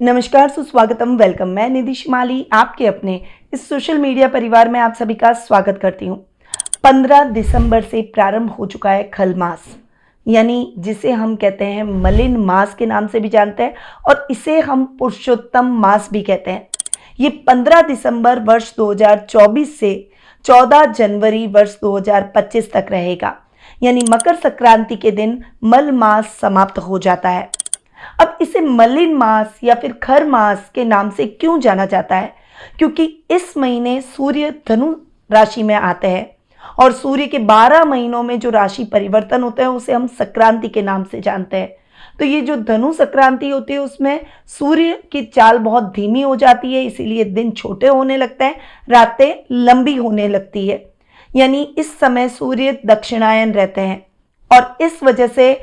नमस्कार, सुस्वागतम, वेलकम। मैं निधि शिमाली आपके अपने इस सोशल मीडिया परिवार में आप सभी का स्वागत करती हूँ। 15 दिसंबर से प्रारंभ हो चुका है खल मास, यानी जिसे हम कहते हैं मलिन मास के नाम से भी जानते हैं और इसे हम पुरुषोत्तम मास भी कहते हैं। ये 15 दिसंबर वर्ष 2024 से 14 जनवरी वर्ष 2025 तक रहेगा, यानी मकर संक्रांति के दिन मल मास समाप्त हो जाता है। अब इसे मलिन मास या फिर खर मास के नाम से क्यों जाना जाता है? क्योंकि इस महीने सूर्य धनु राशि में आते हैं और सूर्य के 12 महीनों में जो राशि परिवर्तन होते हैं उसे हम संक्रांति के नाम से जानते हैं। तो ये जो धनु संक्रांति होती है उसमें सूर्य की चाल बहुत धीमी हो जाती है, इसीलिए दिन छोटे होने लगते हैं, रातें लंबी होने लगती है। यानी इस समय सूर्य दक्षिणायन रहते हैं और इस वजह से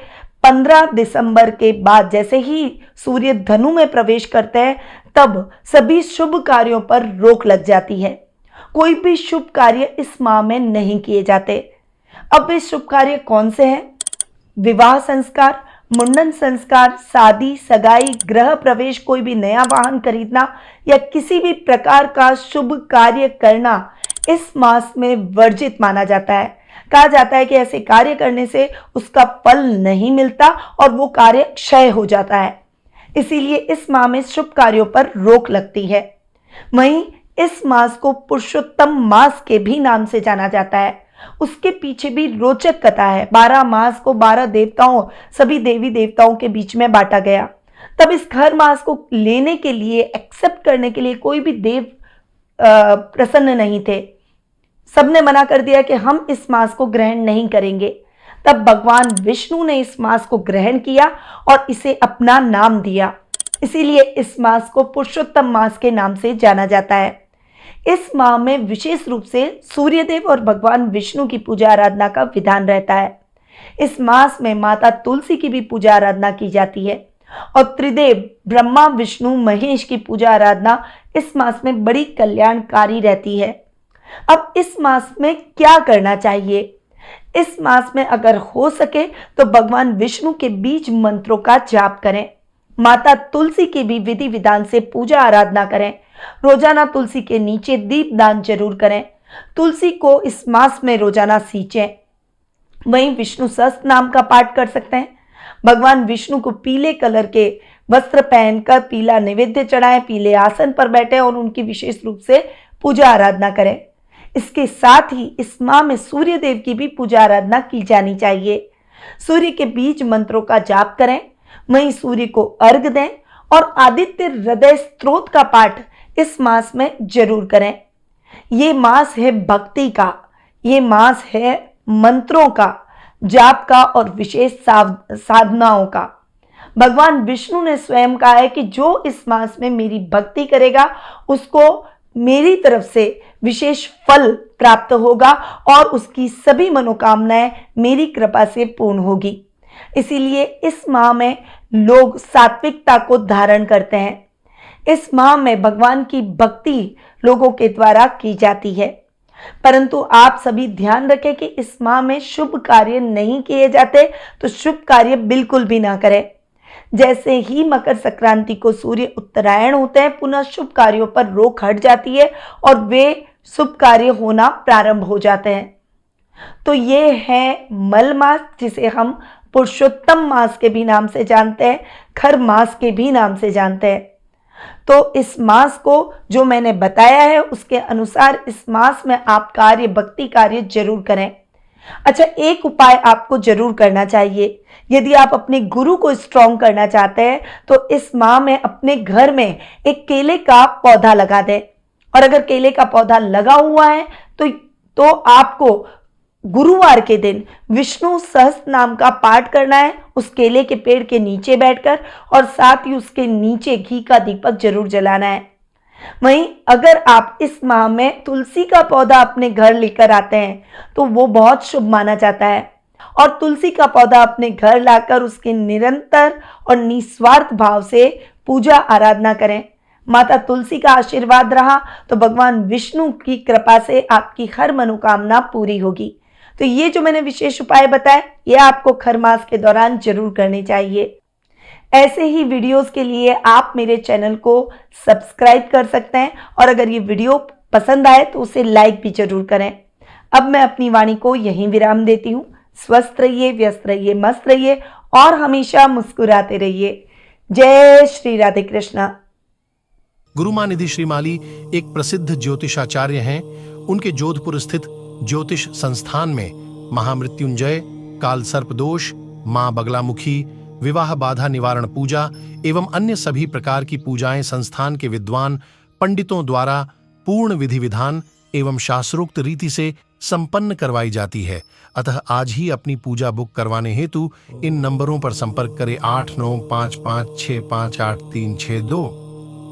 15 दिसंबर के बाद जैसे ही सूर्य धनु में प्रवेश करते हैं तब सभी शुभ कार्यों पर रोक लग जाती है। कोई भी शुभ कार्य इस माह में नहीं किए जाते। अब वे शुभ कार्य कौन से हैं? विवाह संस्कार, मुंडन संस्कार, शादी, सगाई, गृह प्रवेश, कोई भी नया वाहन खरीदना या किसी भी प्रकार का शुभ कार्य करना इस मास में वर्जित माना जाता है। कहा जाता है कि ऐसे कार्य करने से उसका फल नहीं मिलता और वो कार्य क्षय हो जाता है, इसीलिए इस माह में शुभ कार्यों पर रोक लगती है। वहीं इस मास को पुरुषोत्तम मास के भी नाम से जाना जाता है। उसके पीछे भी रोचक कथा है। 12 मास को 12 देवताओं, सभी देवी देवताओं के बीच में बांटा गया। तब इस खर मास को लेने के लिए, एक्सेप्ट करने के लिए कोई भी देव प्रसन्न नहीं थे। सबने मना कर दिया कि हम इस मास को ग्रहण नहीं करेंगे। तब भगवान विष्णु ने इस मास को ग्रहण किया और इसे अपना नाम दिया, इसीलिए इस मास को पुरुषोत्तम मास के नाम से जाना जाता है। इस माह में विशेष रूप से सूर्यदेव और भगवान विष्णु की पूजा आराधना का विधान रहता है। इस मास में माता तुलसी की भी पूजा आराधना की जाती है और त्रिदेव ब्रह्मा, विष्णु, महेश की पूजा आराधना इस मास में बड़ी कल्याणकारी रहती है। अब इस मास में क्या करना चाहिए? इस मास में अगर हो सके तो भगवान विष्णु के बीज मंत्रों का जाप करें, माता तुलसी की भी विधि विधान से पूजा आराधना करें, रोजाना तुलसी के नीचे दीप दान जरूर करें, तुलसी को इस मास में रोजाना सींचें। वहीं विष्णु सहस्त्र नाम का पाठ कर सकते हैं। भगवान विष्णु को पीले कलर के वस्त्र पहनकर पीला नैवेद्य चढ़ाएं, पीले आसन पर बैठे और उनकी विशेष रूप से पूजा आराधना करें। इसके साथ ही इस माह में सूर्य देव की भी पूजा आराधना की जानी चाहिए। सूर्य के बीज मंत्रों का जाप करें, वहीं सूर्य को अर्घ दें और आदित्य हृदय स्तोत्र का पाठ इस मास में जरूर करें। ये मास है भक्ति का, ये मास है मंत्रों का, जाप का और विशेष साधनाओं का। भगवान विष्णु ने स्वयं कहा है कि जो इस मास में मेरी भक्ति करेगा उसको मेरी तरफ से विशेष फल प्राप्त होगा और उसकी सभी मनोकामनाएं मेरी कृपा से पूर्ण होगी। इसीलिए इस माह में लोग सात्विकता को धारण करते हैं। इस माह में भगवान की भक्ति लोगों के द्वारा की जाती है, परंतु आप सभी ध्यान रखें कि इस माह में शुभ कार्य नहीं किए जाते, तो शुभ कार्य बिल्कुल भी ना करें। जैसे ही मकर संक्रांति को सूर्य उत्तरायण होते हैं, पुनः शुभ कार्यों पर रोक हट जाती है और वे शुभ कार्य होना प्रारंभ हो जाते हैं। तो ये है मल मास, जिसे हम पुरुषोत्तम मास के भी नाम से जानते हैं, खर मास के भी नाम से जानते हैं। तो इस मास को जो मैंने बताया है उसके अनुसार इस मास में आप कार्य, भक्ति कार्य जरूर करें। अच्छा, एक उपाय आपको जरूर करना चाहिए। यदि आप अपने गुरु को स्ट्रॉन्ग करना चाहते हैं तो इस माह में अपने घर में एक केले का पौधा लगा दें, और अगर केले का पौधा लगा हुआ है तो आपको गुरुवार के दिन विष्णु सहस्त्र नाम का पाठ करना है उस केले के पेड़ के नीचे बैठकर, और साथ ही उसके नीचे घी का दीपक जरूर जलाना है। वहीं अगर आप इस माह में तुलसी का पौधा अपने घर लेकर आते हैं तो वो बहुत शुभ माना जाता है, और तुलसी का पौधा अपने घर लाकर उसके निरंतर और निस्वार्थ भाव से पूजा आराधना करें। माता तुलसी का आशीर्वाद रहा तो भगवान विष्णु की कृपा से आपकी हर मनोकामना पूरी होगी। तो ये जो मैंने विशेष उपाय बताए ये आपको खर मास के दौरान जरूर करने चाहिए। ऐसे ही वीडियोस के लिए आप मेरे चैनल को सब्सक्राइब कर सकते हैं और अगर ये वीडियो पसंद आए तो उसे लाइक भी जरूर करें। अब मैं अपनी वाणी को यहीं विराम देती हूँ। स्वस्थ रहिए, व्यस्त रहिए, मस्त रहिए और हमेशा मुस्कुराते रहिए। जय श्री राधे कृष्णा। गुरु मां निधि श्रीमाली एक प्रसिद्ध ज्योतिषाचार्य हैं। उनके जोधपुर स्थित ज्योतिष संस्थान में महामृत्युंजय, काल सर्प दोष, मां बगलामुखी, विवाह बाधा निवारण पूजा एवं अन्य सभी प्रकार की पूजाएं संस्थान के विद्वान पंडितों द्वारा पूर्ण विधि विधान एवं शास्त्रोक्त रीति से संपन्न करवाई जाती है। अतः आज ही अपनी पूजा बुक करवाने हेतु इन नंबरों पर संपर्क करें 8955658362।